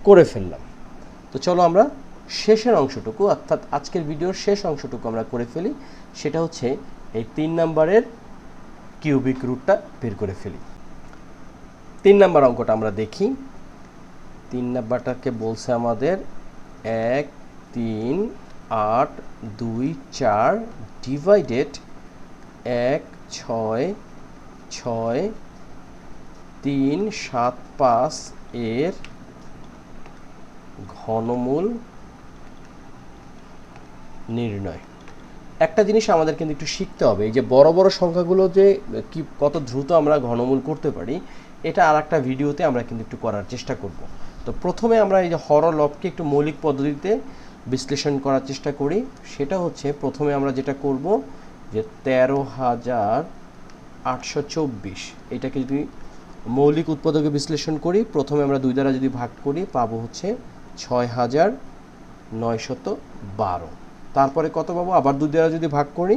করে ফেললাম। তো চলো আমরা শেষের অংশটুকু, অর্থাৎ আজকের ভিডিওর শেষ অংশটুকু আমরা করে ফেলি। সেটা হচ্ছে এই 3 নম্বরের কিউবিক রুটটা বের করে ফেলি। 3 নম্বর অঙ্কটা আমরা দেখি। 3 নম্বরটাকে বলছে আমাদের 1 3 8 2 4 ডিভাইডেড 1 6 6 3 7 5 এর ঘনমূল নির্ণয়। একটা জিনিস আমাদের কিন্তু একটু শিখতে হবে, এই যে বড় বড় সংখ্যাগুলো যে কি কত দ্রুত আমরা ঘনমূল করতে পারি, এটা আর একটা ভিডিওতে আমরা কিন্তু একটু করার চেষ্টা করব। তো প্রথমে আমরা এই যে হর ও লবকে একটু মৌলিক পদ্ধতিতে বিশ্লেষণ করার চেষ্টা করি। সেটা হচ্ছে প্রথমে আমরা যেটা করব যে 13,824, এটাকে যদি মৌলিক উৎপাদকে বিশ্লেষণ করি, প্রথমে আমরা 2 দ্বারা যদি ভাগ করি পাবো হচ্ছে 6,912। তারপরে কত পাবো, আবার 2 দ্বারা যদি ভাগ করি,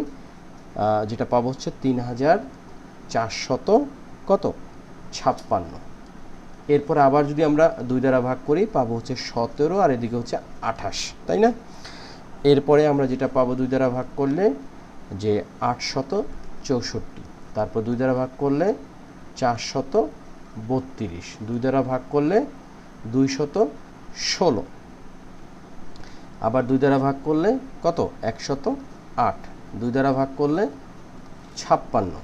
যেটা পাবো হচ্ছে 3,456। এরপরে আবার যদি আমরা 2 দ্বারা ভাগ করি পাবো হচ্ছে 17, আর এদিকে হচ্ছে 28, তাই না? এরপরে আমরা যেটা পাবো 2 দ্বারা ভাগ করলে যে 864, তারপর 2 দ্বারা ভাগ করলে 432, 2 দ্বারা ভাগ করলে 216, আবার 2 দ্বারা ভাগ করলে কত 108, 2 দ্বারা ভাগ করলে 56,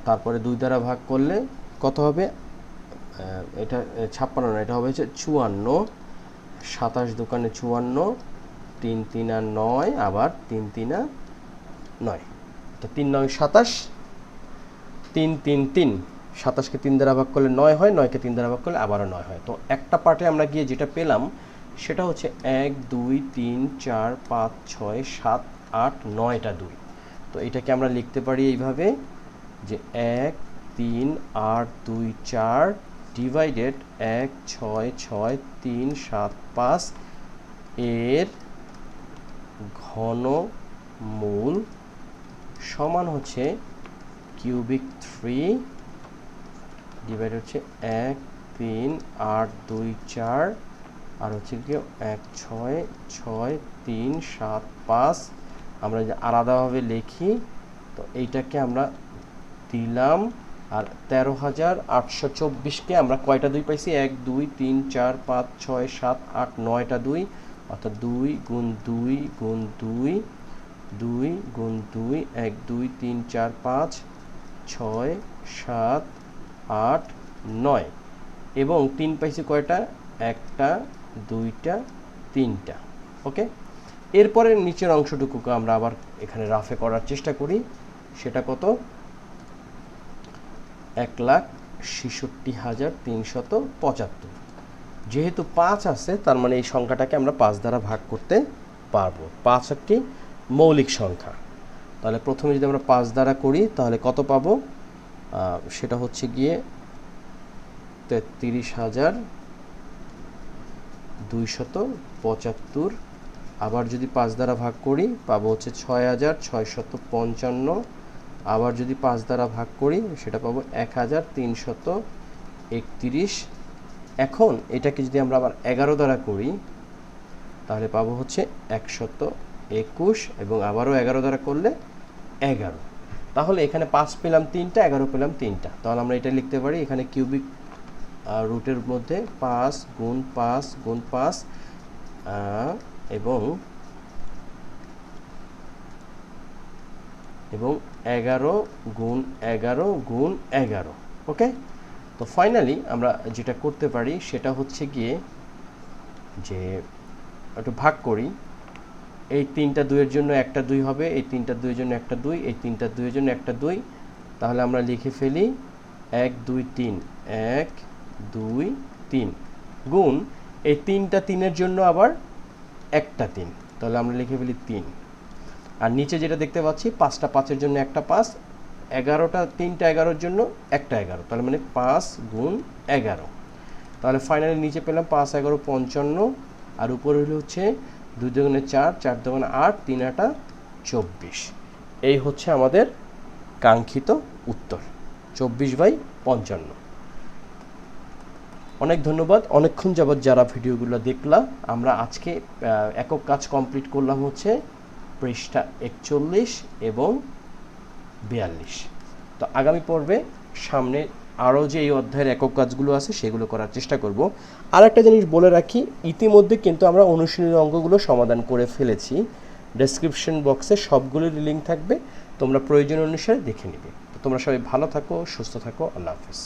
তারপরে 2 দ্বারা ভাগ করলে কত হবে, এটা 56 না, এটা হবে হচ্ছে 54, 27 দোকানে 54, 3 3 আর 9, আবার 3 3 আর 9, তো 3 9 27, 3 3 3, 27কে 3 দ্বারা ভাগ করলে 9 হয়, 9কে 3 দ্বারা ভাগ করলে আবারও 9 হয়। তো একটা পার্টে আমরা গিয়ে যেটা পেলাম সেটা হচ্ছে 1 2 3 4 5 6 7 8 9টা 2। তো এটাকে আমরা লিখতে পারি এইভাবে যে 1 3 8 2 4 ডিভাইডেড 1 6 6 3 7 5 এর ঘনমূল সমান হচ্ছে কিউবিক 3 ডিভাইড হচ্ছে 1 3 8 2 4, আর হচ্ছে কি 1 6 6 3 7 5। আমরা যে আলাদাভাবে লিখি, তো এইটাকে আমরা দিলাম, আর 13,824কে আমরা কয়টা 2 পাইছি, 1 2 3 4 5 6 7 8 9টা 2, অর্থাৎ 2 গুণ 2 গুণ 2 2 গুণ 2 1 2 3 4 5 6 7 8 9। এবং 3 পাইছি কয়টা, একটা, দুইটা, তিনটা। ওকে, এরপরে নিচের অংশটুকুকে আমরা আবার এখানে রাফে করার চেষ্টা করি। সেটা কত, 1,66,375। যেহেতু 5 আছে তার মানে এই সংখ্যাটাকে আমরা 5 দ্বারা ভাগ করতে পারবো। 5 একটি মৌলিক সংখ্যা। তাহলে প্রথমে যদি আমরা 5 দ্বারা করি তাহলে কত পাবো, সেটা হচ্ছে গিয়ে 33,275। আবার যদি 5 দ্বারা ভাগ করি পাবো হচ্ছে 6,655। আবার যদি 5 দ্বারা ভাগ করি সেটা পাবো 1,331। এখন এটাকে যদি আমরা আবার 11 দ্বারা করি তাহলে পাবো হচ্ছে 121 এবং আবারও 11 দ্বারা করলে 11। তাহলে এখানে 5 পেলাম 3টা, 11 পেলাম 3টা। তাহলে আমরা এটা লিখতে পারি এখানে কিউবিক রুটের মধ্যে 5 গুণ 5 গুণ 5 এবং 11 গুণ 11 গুণ 11। ওকে, তো ফাইনালি আমরা যেটা করতে পারি সেটা হচ্ছে গিয়ে যে একটু ভাগ করি। এই 3টা 2-এর জন্য একটা 2 হবে, এই 3টা 2-এর জন্য একটা 2, এই 3টা 2-এর জন্য একটা 2। তাহলে আমরা লিখে ফেলি 1 2 3, 1 2 3 গুণ এই 3টা 3-এর জন্য আবার একটা 3। তাহলে আমরা লিখে ফেলি 3। আর নিচে যেটা দেখতে পাচ্ছি 5টা 5-এর জন্য একটা 5, 11টা 3টা 11-এর জন্য একটা 11। তাহলে মানে 5 গুণ 11। তাহলে ফাইনালি নিচে পেলাম 5 11 55 আর উপরে হলো হচ্ছে 2 দুগুণে 4, 4 দুগুণে 8, 3 8 24। এই হচ্ছে আমাদের কাঙ্ক্ষিত উত্তর 24/55। অনেক ধন্যবাদ অনেকক্ষণ যাবৎ যারা ভিডিওগুলো দেখলা। আমরা আজকে একক কাজ কমপ্লিট করলাম হচ্ছে পৃষ্ঠা 41 এবং 42। তো আগামী পর্বে সামনে আরও যে এই অধ্যায়ের একক কাজগুলো আছে সেগুলো করার চেষ্টা করব। আর একটা জিনিস বলে রাখি, ইতিমধ্যে কিন্তু আমরা অনুশীলনী অঙ্কগুলো সমাধান করে ফেলেছি। ডেসক্রিপশন বক্সে সবগুলোর লিঙ্ক থাকবে, তোমরা প্রয়োজন অনুসারে দেখে নিবে। তো তোমরা সবাই ভালো থাকো, সুস্থ থাকো, আল্লাহ হাফেজ।